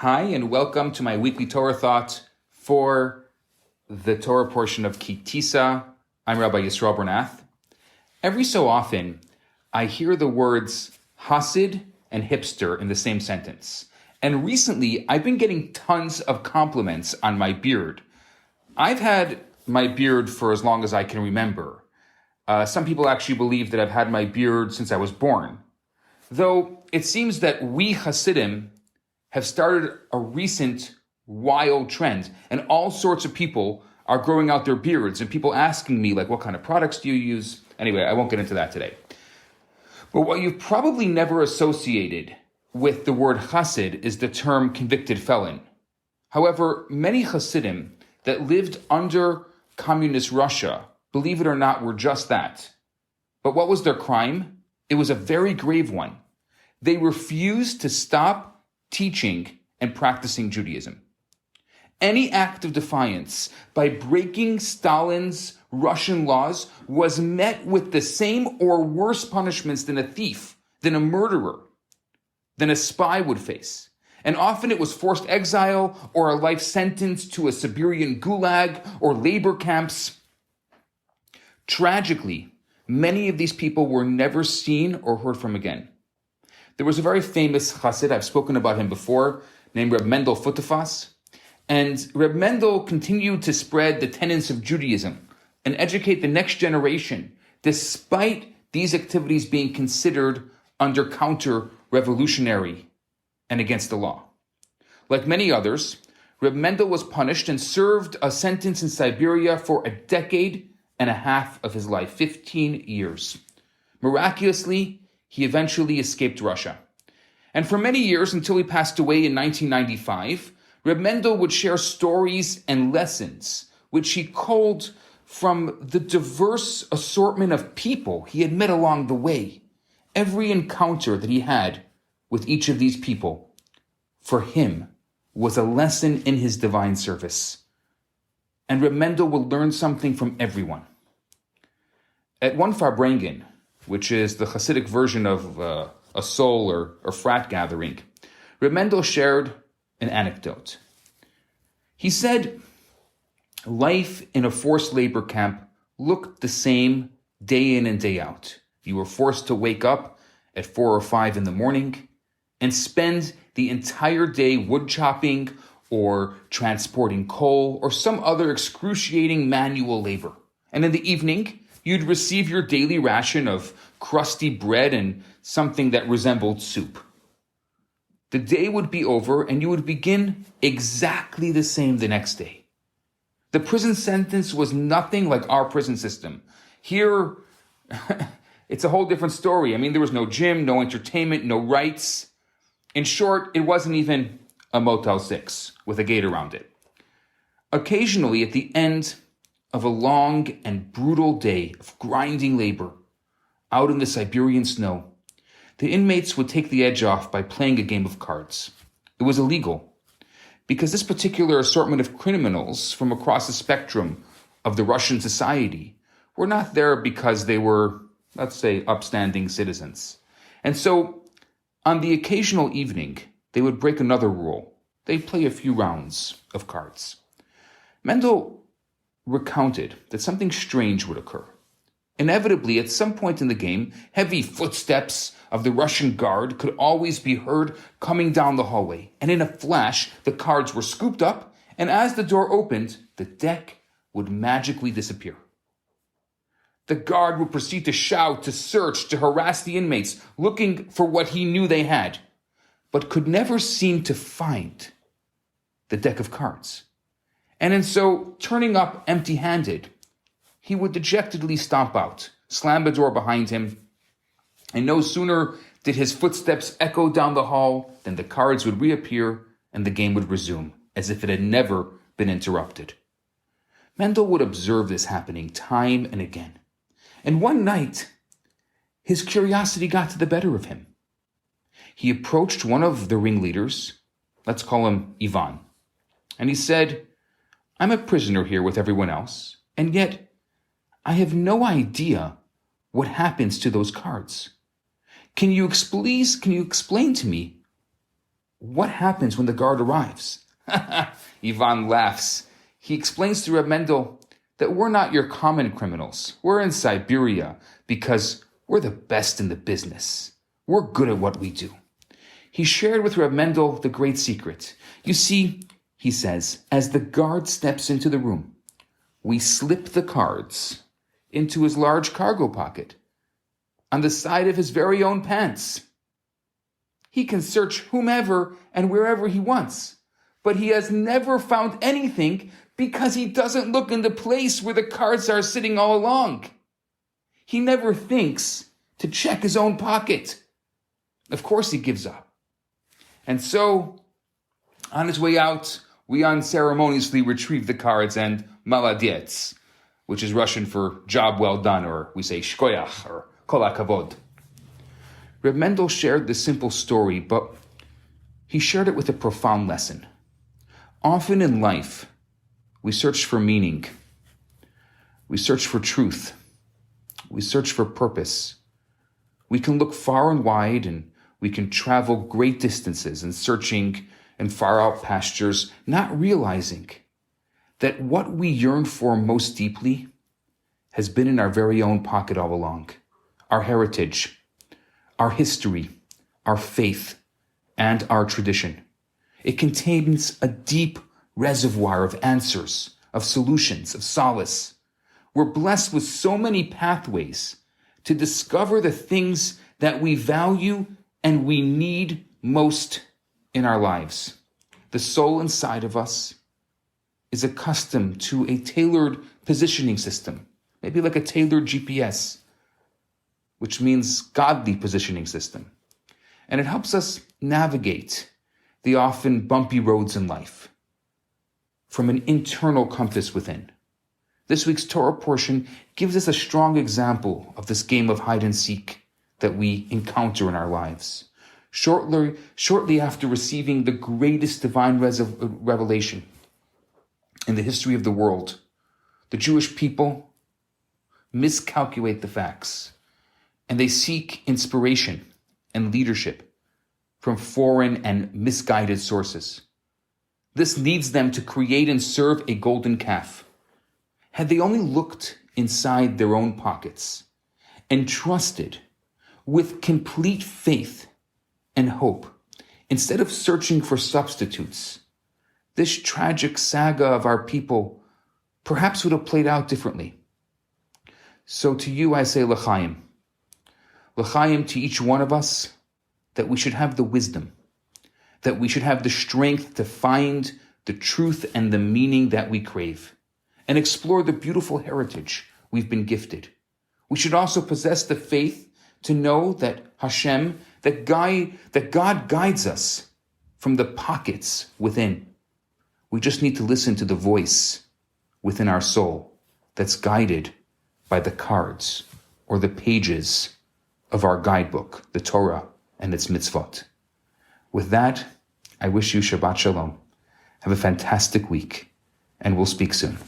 Hi, and welcome to my weekly Torah thought for the Torah portion of Ki Tisa. I'm Rabbi Yisrael Bernath. Every so often, I hear the words Hasid and hipster in the same sentence. And recently, I've been getting tons of compliments on my beard. I've had my beard for as long as I can remember. Some people actually believe that I've had my beard since I was born. Though it seems that we Hasidim have started a recent wild trend, and all sorts of people are growing out their beards, and people asking me, like, what kind of products do you use? Anyway, I won't get into that today. But what you've probably never associated with the word chassid is the term convicted felon. However, many Hasidim that lived under communist Russia, believe it or not, were just that. But what was their crime? It was a very grave one. They refused to stop teaching and practicing Judaism. Any act of defiance by breaking Stalin's Russian laws was met with the same or worse punishments than a thief, than a murderer, than a spy would face. And often it was forced exile or a life sentence to a Siberian gulag or labor camps. Tragically, many of these people were never seen or heard from again. There was a very famous chassid, I've spoken about him before, named Reb Mendel Futerfas. And Reb Mendel continued to spread the tenets of Judaism and educate the next generation, despite these activities being considered under counter-revolutionary and against the law. Like many others, Reb Mendel was punished and served a sentence in Siberia for a decade and a half of his life, 15 years. Miraculously, he eventually escaped Russia. And for many years, until he passed away in 1995, Reb Mendel would share stories and lessons, which he culled from the diverse assortment of people he had met along the way. Every encounter that he had with each of these people, for him, was a lesson in his divine service. And Reb Mendel will learn something from everyone. At one Farbrengen, which is the Hasidic version of a soul or frat gathering, Reb Mendel shared an anecdote. He said, life in a forced labor camp looked the same day in and day out. You were forced to wake up at 4 or 5 in the morning and spend the entire day wood chopping or transporting coal or some other excruciating manual labor. And in the evening, you'd receive your daily ration of crusty bread and something that resembled soup. The day would be over and you would begin exactly the same the next day. The prison sentence was nothing like our prison system. Here, it's a whole different story. I mean, there was no gym, no entertainment, no rights. In short, it wasn't even a Motel 6 with a gate around it. Occasionally, at the end of a long and brutal day of grinding labor out in the Siberian snow, the inmates would take the edge off by playing a game of cards. It was illegal because this particular assortment of criminals from across the spectrum of the Russian society were not there because they were, let's say, upstanding citizens. And so on the occasional evening, they would break another rule. They'd play a few rounds of cards. Mendel recounted that something strange would occur. Inevitably, at some point in the game, heavy footsteps of the Russian guard could always be heard coming down the hallway. And in a flash, the cards were scooped up, and as the door opened, the deck would magically disappear. The guard would proceed to shout, to search, to harass the inmates, looking for what he knew they had, but could never seem to find the deck of cards. And in so turning up empty-handed, he would dejectedly stomp out, slam the door behind him, and no sooner did his footsteps echo down the hall than the cards would reappear and the game would resume, as if it had never been interrupted. Mendel would observe this happening time and again. And one night, his curiosity got to the better of him. He approached one of the ringleaders, let's call him Ivan, and he said, I'm a prisoner here with everyone else, and yet I have no idea what happens to those cards. Can you explain to me what happens when the guard arrives? Ivan laughs. He explains to Reb Mendel that we're not your common criminals. We're in Siberia because we're the best in the business. We're good at what we do. He shared with Reb Mendel the great secret. You see, he says, as the guard steps into the room, we slip the cards into his large cargo pocket on the side of his very own pants. He can search whomever and wherever he wants, but he has never found anything because he doesn't look in the place where the cards are sitting all along. He never thinks to check his own pocket. Of course he gives up. And so, on his way out, we unceremoniously retrieve the cards and maladietz, which is Russian for job well done, or we say shkoyach, or kol hakavod. Reb Mendel shared this simple story, but he shared it with a profound lesson. Often in life, we search for meaning. We search for truth. We search for purpose. We can look far and wide, and we can travel great distances in searching in far out pastures, not realizing that what we yearn for most deeply has been in our very own pocket all along. Our heritage, our history, our faith, and our tradition. It contains a deep reservoir of answers, of solutions, of solace. We're blessed with so many pathways to discover the things that we value and we need most in our lives. The soul inside of us is accustomed to a tailored positioning system, maybe like a tailored GPS, which means godly positioning system. And it helps us navigate the often bumpy roads in life from an internal compass within. This week's Torah portion gives us a strong example of this game of hide and seek that we encounter in our lives. Shortly after receiving the greatest divine revelation in the history of the world, the Jewish people miscalculate the facts, and they seek inspiration and leadership from foreign and misguided sources. This leads them to create and serve a golden calf. Had they only looked inside their own pockets and trusted with complete faith and hope, instead of searching for substitutes, this tragic saga of our people perhaps would have played out differently. So to you I say l'chaim. L'chaim to each one of us, that we should have the wisdom, that we should have the strength to find the truth and the meaning that we crave, and explore the beautiful heritage we've been gifted. We should also possess the faith to know that Hashem, that God guides us from the pockets within. We just need to listen to the voice within our soul that's guided by the cards or the pages of our guidebook, the Torah and its mitzvot. With that, I wish you Shabbat Shalom. Have a fantastic week, and we'll speak soon.